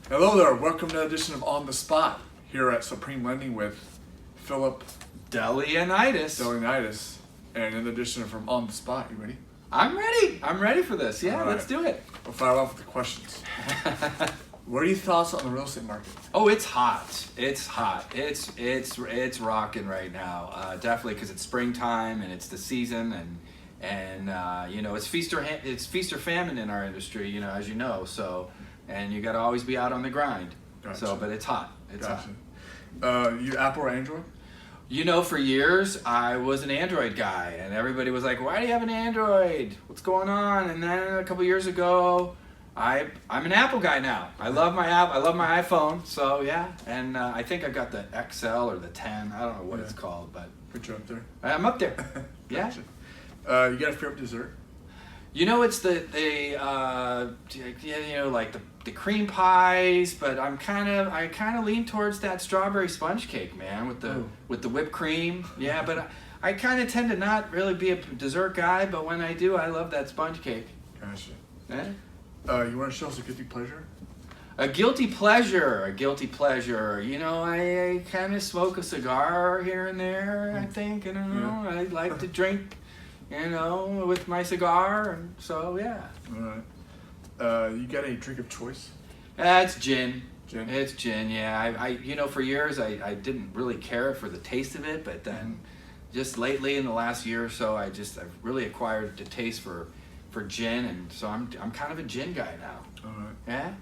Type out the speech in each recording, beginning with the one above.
Hello there, welcome to another edition of On the Spot here at Supreme Lending with Phillip Delianides. And in addition from On the Spot, you ready? I'm ready for this. Yeah, All right. Let's do it. We'll fire off with the questions. What are your thoughts on the real estate market? Oh, it's hot. It's hot. It's rocking right now. Definitely because it's springtime and it's the season and you know it's feast or famine in our industry. You know, as you know. So, and you got to always be out on the grind. Gotcha. So, but it's hot. It's hot. You Apple or Android? You know, for years I was an Android guy, and everybody was like, "Why do you have an Android? What's going on?" And then a couple years ago, I'm an Apple guy now. I love my app. I love my iPhone. So yeah, and I think I got the XL or the 10. I don't know what it's called, but Put you up there. I'm up there. Yeah. Gotcha. You got a favorite dessert? You know, it's the you know, like the cream pies, but I kind of lean towards that strawberry sponge cake, man, with the whipped cream. Yeah, but I kind of tend to not really be a dessert guy, but when I do, I love that sponge cake. Gotcha. Yeah. You want to show us a guilty pleasure? A guilty pleasure. You know, I kind of smoke a cigar here and there, I think. I don't know. I like to drink, you know, with my cigar, and so, yeah. All right. You got any drink of choice? It's gin. Gin? It's gin, yeah. I you know, for years, I didn't really care for the taste of it, but then just lately, in the last year or so, I've really acquired the taste for gin, and so I'm kind of a gin guy now. All right. Yeah?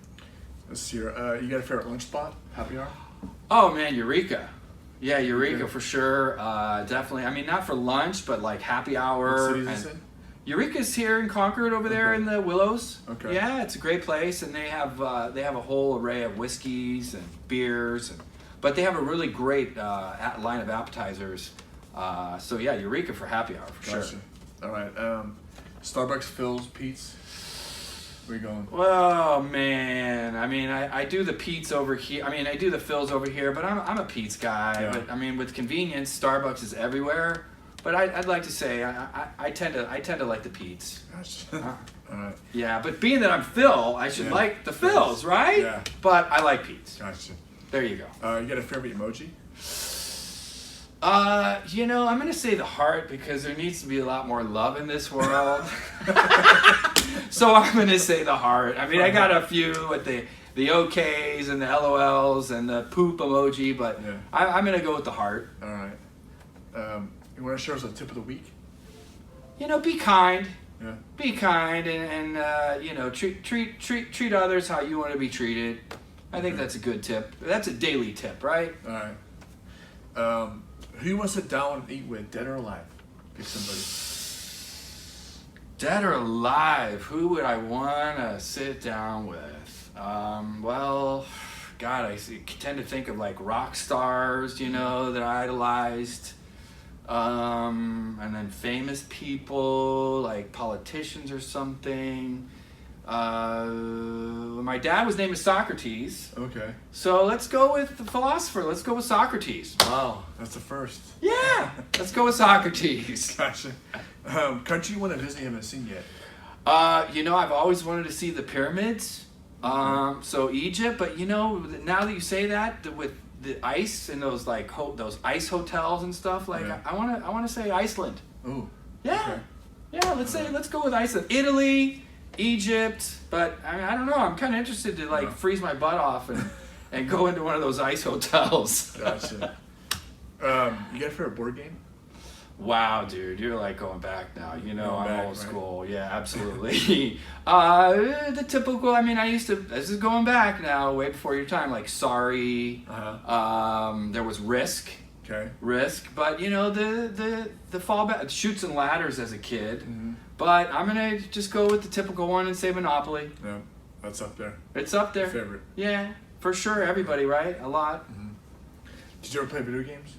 Let's see here. You got a favorite lunch spot? Happy hour? Oh man, Eureka. Yeah, Eureka for sure. Definitely. I mean, not for lunch, but like happy hour. What city is this in? Eureka's here in Concord over there in the Willows. Okay. Yeah, it's a great place, and they have a whole array of whiskeys and beers, but they have a really great line of appetizers. So yeah, Eureka for happy hour for Gotcha. sure. All right. Starbucks, Phil's, Pete's. Where you going? Oh man, I mean, I do the Pete's over here. I mean, I do the Phil's over here, but I'm a Pete's guy. Yeah. But I mean, with convenience, Starbucks is everywhere. But I'd like to say I tend to like the Pete's. Gotcha. All right. Yeah, but being that I'm Phil, I should like the Phil's, right? Yeah. But I like Pete's. Gotcha. There you go. You got a favorite emoji? You know, I'm gonna say the heart because there needs to be a lot more love in this world. So I'm gonna say the heart. I mean, I got a few with the OKs and the LOLs and the poop emoji, but I'm gonna go with the heart. All right. You want to share us a tip of the week? You know, be kind. Yeah. Be kind and you know, treat others how you want to be treated. I think that's a good tip. That's a daily tip, right? All right. Who you want to sit down and eat with, dead or alive? Pick somebody. Dead or alive, who would I want to sit down with? Well, God, I tend to think of like rock stars, you know, that I idolized. And then famous people, like politicians or something. My dad was named Socrates. Okay. So let's go with the philosopher. Let's go with Socrates. Wow, that's the first. Yeah, let's go with Socrates. Gotcha. Country you want to visit you haven't seen yet? You know, I've always wanted to see the pyramids. So Egypt, but you know, now that you say that, with the ice and those like those ice hotels and stuff, like I want to say Iceland. Ooh. Yeah. Okay. Yeah, let's go with Iceland. Italy, Egypt, but I mean, I don't know. I'm kind of interested to like freeze my butt off and go into one of those ice hotels. Gotcha. You got a favorite board game? Wow, dude, you're like going back now. You know, Going I'm back, old right? school. Yeah, absolutely. The typical. I mean, this is going back now, way before your time. Like Sorry. There was Risk. Okay. Risk, but you know the fallback, Chutes and Ladders as a kid. But I'm gonna just go with the typical one and say Monopoly. Yeah, that's up there. It's up there. Favorite. Yeah, for sure. Everybody, right? A lot. Did you ever play video games?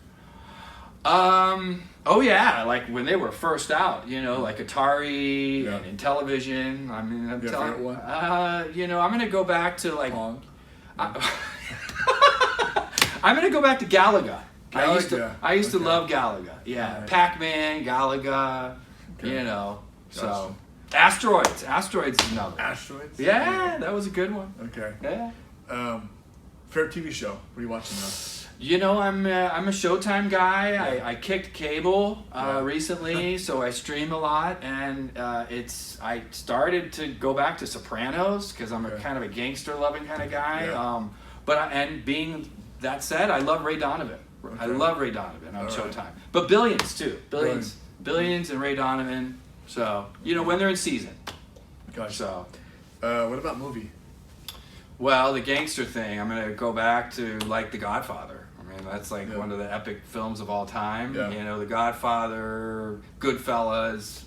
Oh yeah, like when they were first out, you know, like Atari and Intellivision. I mean, I'm telling you know, I'm gonna go back to like Pong. I'm gonna go back to Galaga. I used to love Galaga. Yeah, Right. Pac-Man, Galaga. Okay. You know, Gotcha. so Asteroids. Asteroids is another. Asteroids? Yeah, that was a good one. Okay. Yeah. Favorite TV show? What are you watching now? You know, I'm a Showtime guy. Yeah. I kicked cable Yeah. recently, so I stream a lot, and I started to go back to Sopranos because I'm a Okay. kind of a gangster loving kind of guy. Yeah. And being that said, I love Ray Donovan. I Okay. love Ray Donovan on All right. Showtime, but Billions too. Billions, and Ray Donovan. So when they're in season. Gotcha. So. What about movie? Well, the gangster thing, I'm going to go back to like The Godfather. I mean, that's like Yeah. one of the epic films of all time. Yeah. You know, The Godfather, Goodfellas,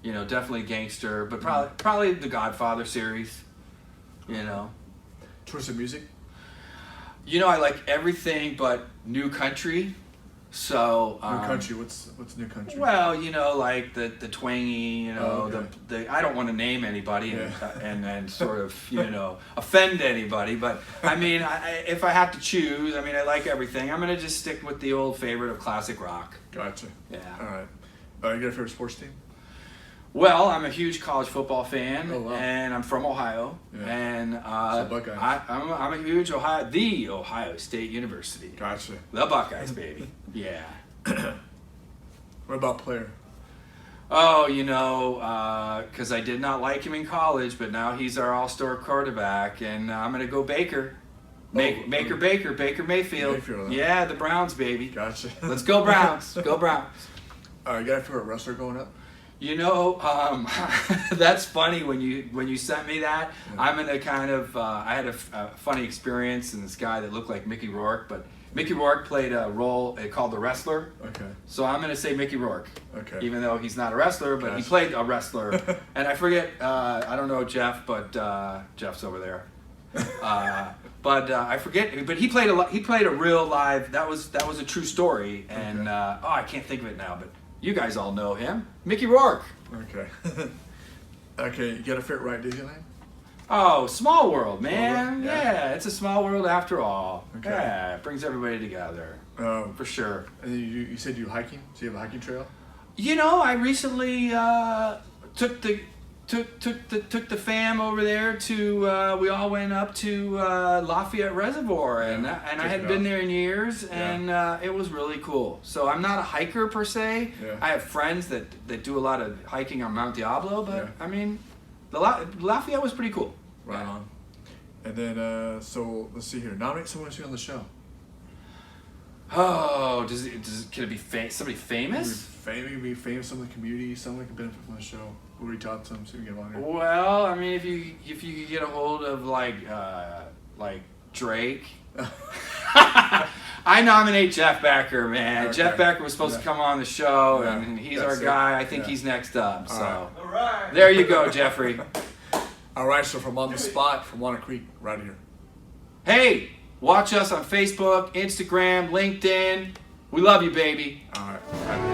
you know, definitely gangster, but probably The Godfather series, you know. Choice of music? You know, I like everything but new country. So New country. What's new country? well, you know, like the twangy, you know, Oh, okay. the I don't want to name anybody Yeah. and sort of, you know, offend anybody, but I mean, if I have to choose, I mean, I like everything. I'm gonna just stick with the old favorite of classic rock. Gotcha. Yeah. All right. You got a favorite sports team? Well, I'm a huge college football fan, Oh, wow. and I'm from Ohio, Yeah. and So Buckeyes. I'm a huge the Ohio State University, Gotcha. the Buckeyes, baby. Yeah. What about player? Oh, you know, because I did not like him in college, but now he's our all-star quarterback, and I'm going to go Baker. Baker Mayfield. Mayfield, huh? Yeah, the Browns, baby. Gotcha. Let's go Browns. Go Browns. You got a favorite wrestler going up? You know, that's funny when you sent me that. Yeah. I'm gonna kind of I had a funny experience in this guy that looked like Mickey Rourke, but Mickey Rourke played a role called the wrestler. Okay. So I'm gonna say Mickey Rourke. Okay. Even though he's not a wrestler, but he Gotcha. played a wrestler. And I forget, I don't know Jeff, but Jeff's over there. I forget, but he played a real live. That was a true story, and Okay. I can't think of it now, but you guys all know him, Mickey Rourke. Okay. Okay. You got a favorite ride at Disneyland? Oh, Small World, man. World? Yeah. Yeah. It's a small world after all. Okay. Yeah, it brings everybody together for sure. And you said you hiking? So you have a hiking trail? You know, I recently took the fam over there to. We all went up to Lafayette Reservoir, and Yeah, I check hadn't it been out. there in years, and it was really cool. So I'm not a hiker per se. Yeah. I have friends that do a lot of hiking on Mount Diablo, but Yeah. I mean, Lafayette was pretty cool. Right on. And then, so let's see here. Nominate someone to see on the show. Oh, can it be somebody famous? Maybe be famous, someone in the community, someone that can benefit from the show. Who reach out to them so we can get on here. Well, I mean, if you could get a hold of like Drake. I nominate Jeff Becker, man. Okay. Jeff Becker was supposed to come on the show, Yeah. and he's That's our it. guy. I think Yeah. he's next up. All So right. All right. there you go, Jeffrey. All right, so from On the Spot, from Wanna Creek, right here. Hey, watch us on Facebook, Instagram, LinkedIn. We love you, baby. All right.